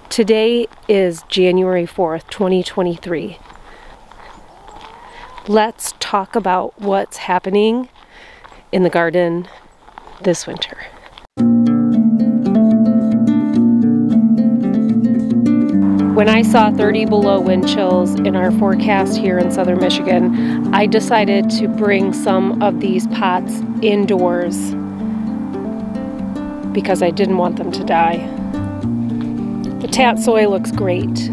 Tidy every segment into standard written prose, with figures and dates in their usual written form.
Today is January 4th, 2023. Let's talk about what's happening in the garden this winter. When I saw 30 below wind chills in our forecast here in southern Michigan, I decided to bring some of these pots indoors because I didn't want them to die. The tatsoi looks great.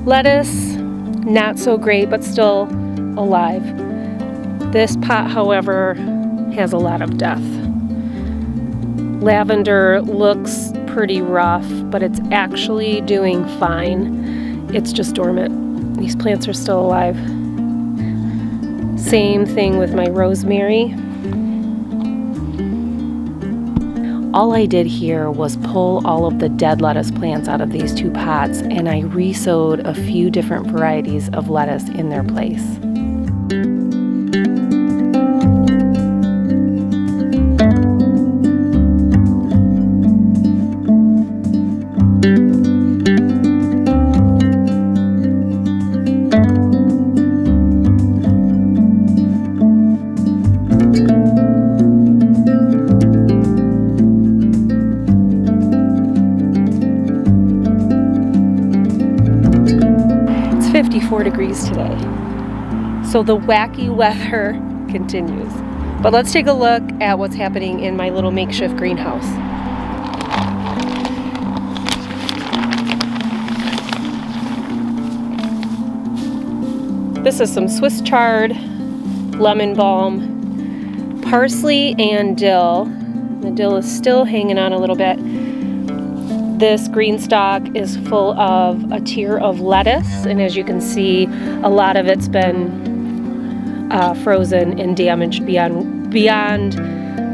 Lettuce, not so great, but still alive. This pot, however, has a lot of death. Lavender looks pretty rough, but it's actually doing fine. It's just dormant. These plants are still alive. Same thing with my rosemary. All I did here was pull all of the dead lettuce plants out of these two pots, and I resowed a few different varieties of lettuce in their place. It's 54 degrees today, so the wacky weather continues. But let's take a look at what's happening in my little makeshift greenhouse. This is some Swiss chard, lemon balm, parsley, and dill. The dill is still hanging on a little bit. This green stalk is full of a tier of lettuce, and as you can see, a lot of it's been frozen and damaged beyond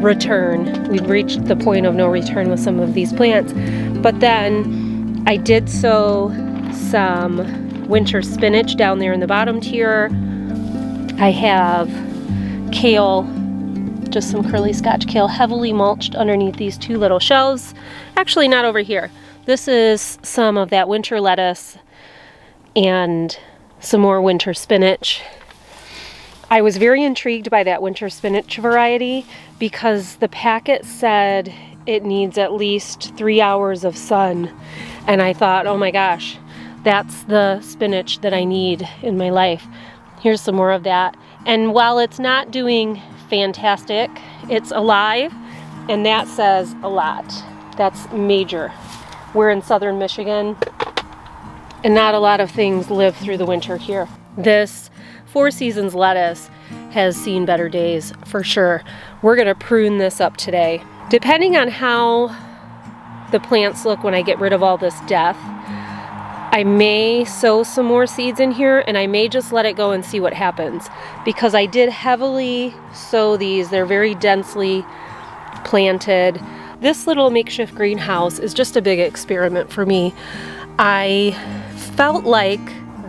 return. We've reached the point of no return with some of these plants. But then I did sow some winter spinach down there in the bottom tier. I have kale, just some curly Scotch kale, heavily mulched underneath these two little shelves. Actually, not over here. This is some of that winter lettuce and some more winter spinach. I was very intrigued by that winter spinach variety because the packet said it needs at least 3 hours of sun. And I thought, oh my gosh, that's the spinach that I need in my life. Here's some more of that. And while it's not doing fantastic, it's alive, and that says a lot. That's major. We're in southern Michigan. and not a lot of things live through the winter here. This Four Seasons lettuce has seen better days for sure. We're gonna prune this up today. Depending on how the plants look when I get rid of all this death, I may sow some more seeds in here, and I may just let it go and see what happens, because I did heavily sow these. They're very densely planted. This little makeshift greenhouse is just a big experiment for me. I felt like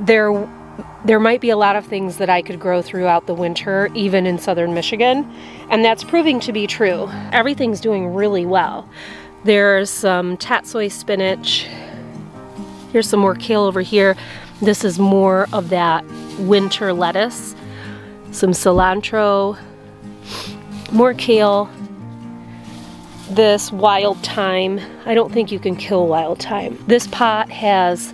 there might be a lot of things that I could grow throughout the winter, even in southern Michigan, and that's proving to be true. Everything's doing really well. There's some tatsoi spinach. Here's some more kale over here. This is more of that winter lettuce. Some cilantro, more kale. This wild thyme. I don't think you can kill wild thyme. This pot has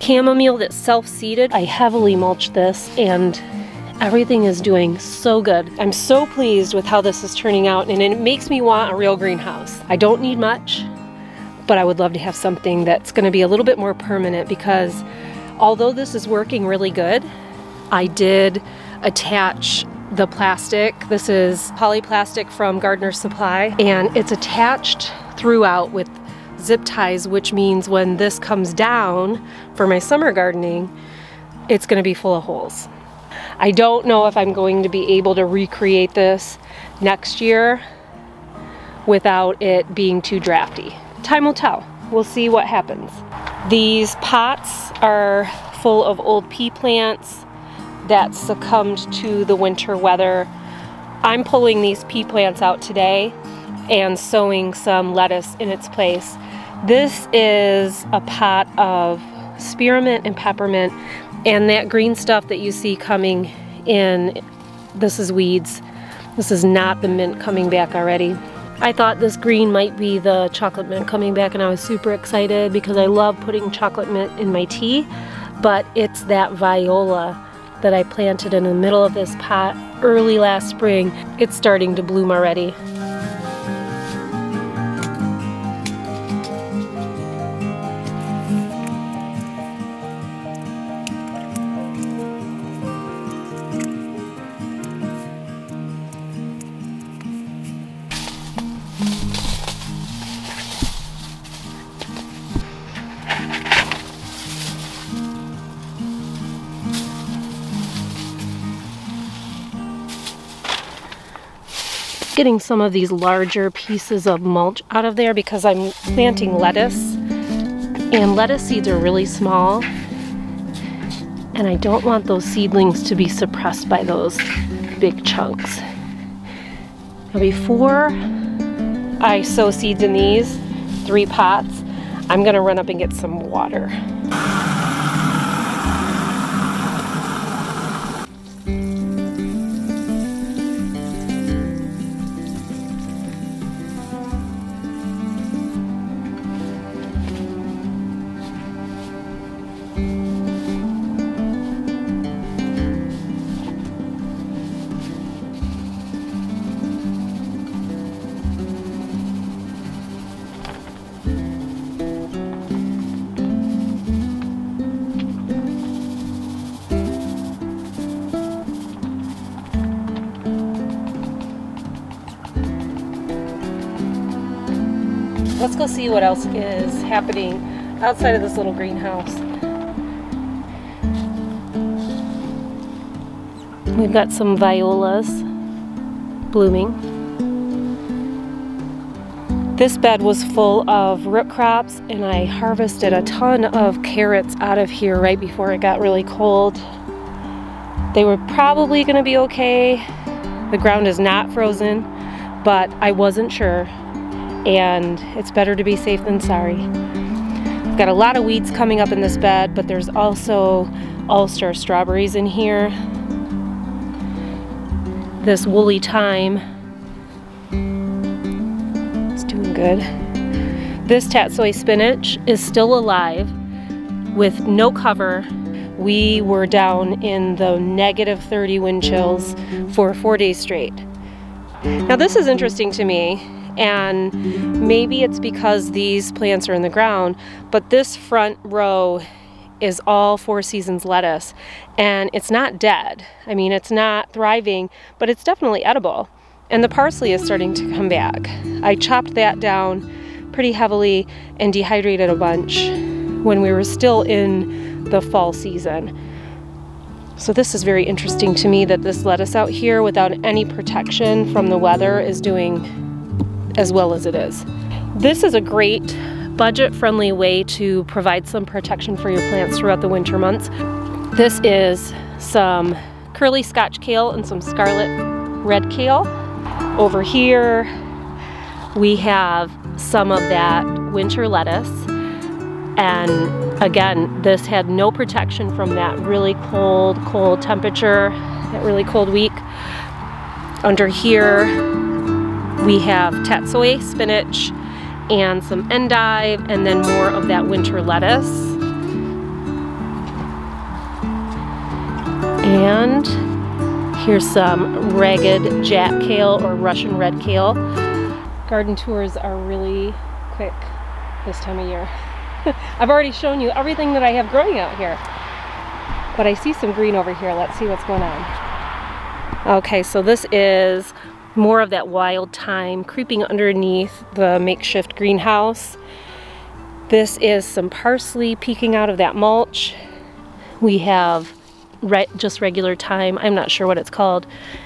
chamomile that's self-seeded. I heavily mulched this and everything is doing so good. I'm so pleased with how this is turning out, and it makes me want a real greenhouse. I don't need much, but I would love to have something that's going to be a little bit more permanent, because although this is working really good, I did attach the plastic. This is polyplastic from Gardener's Supply, and it's attached throughout with zip ties, which means when this comes down for my summer gardening, it's going to be full of holes. I don't know if I'm going to be able to recreate this next year without it being too drafty. Time will tell. We'll see what happens. These pots are full of old pea plants that succumbed to the winter weather. I'm pulling these pea plants out today and sowing some lettuce in its place. This is a pot of spearmint and peppermint, and that green stuff that you see coming in, this is weeds. This is not the mint coming back already. I thought this green might be the chocolate mint coming back, and I was super excited because I love putting chocolate mint in my tea, but it's that viola that I planted in the middle of this pot early last spring. It's starting to bloom already. Getting some of these larger pieces of mulch out of there because I'm planting lettuce, and lettuce seeds are really small, and I don't want those seedlings to be suppressed by those big chunks. Now before I sow seeds in these 3 pots, I'm gonna run up and get some water. Let's go see what else is happening outside of this little greenhouse. We've got some violas blooming. This bed was full of root crops, and I harvested a ton of carrots out of here right before it got really cold. They were probably going to be okay. The ground is not frozen, but I wasn't sure. And it's better to be safe than sorry. I've got a lot of weeds coming up in this bed, but there's also all-star strawberries in here. This woolly thyme is doing good. This tatsoi spinach is still alive with no cover. We were down in the -30 wind chills for 4 days straight. Now this is interesting to me, and maybe it's because these plants are in the ground, but this front row is all Four Seasons lettuce, and it's not dead. I mean, it's not thriving, but it's definitely edible. And the parsley is starting to come back. I chopped that down pretty heavily and dehydrated a bunch when we were still in the fall season. So this is very interesting to me that this lettuce out here without any protection from the weather is doing as well as it is. This is a great budget-friendly way to provide some protection for your plants throughout the winter months. This is some curly Scotch kale and some scarlet red kale. Over here we have some of that winter lettuce, and again, this had no protection from that really cold temperature, that really cold week. Under here we have tatsoi, spinach, and some endive, and then more of that winter lettuce. And here's some ragged jack kale or Russian red kale. Garden tours are really quick this time of year. I've already shown you everything that I have growing out here, but I see some green over here. Let's see what's going on. Okay, so this is more of that wild thyme creeping underneath the makeshift greenhouse. This is some parsley peeking out of that mulch. We have just regular thyme. I'm not sure what it's called.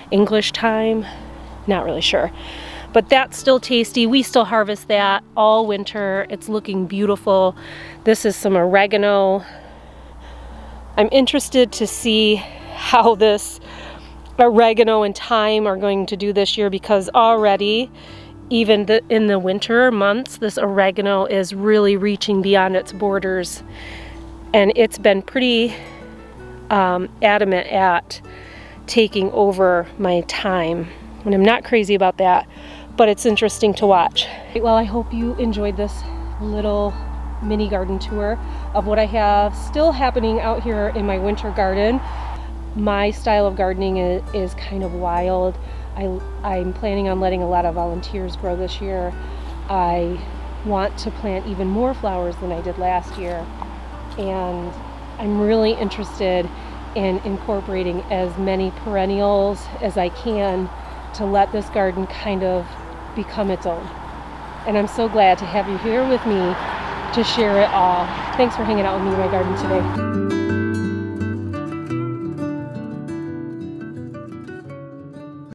English thyme? Not really sure. But that's still tasty. We still harvest that all winter. It's looking beautiful. This is some oregano. I'm interested to see how this oregano and thyme are going to do this year, because already, even in the winter months, this oregano is really reaching beyond its borders. And it's been pretty adamant at taking over my thyme. And I'm not crazy about that, but it's interesting to watch. Well, I hope you enjoyed this little mini garden tour of what I have still happening out here in my winter garden. My style of gardening is kind of wild. I'm planning on letting a lot of volunteers grow this year. I want to plant even more flowers than I did last year, and I'm really interested in incorporating as many perennials as I can to let this garden kind of become its own. And I'm so glad to have you here with me to share it all. Thanks for hanging out with me in my garden today.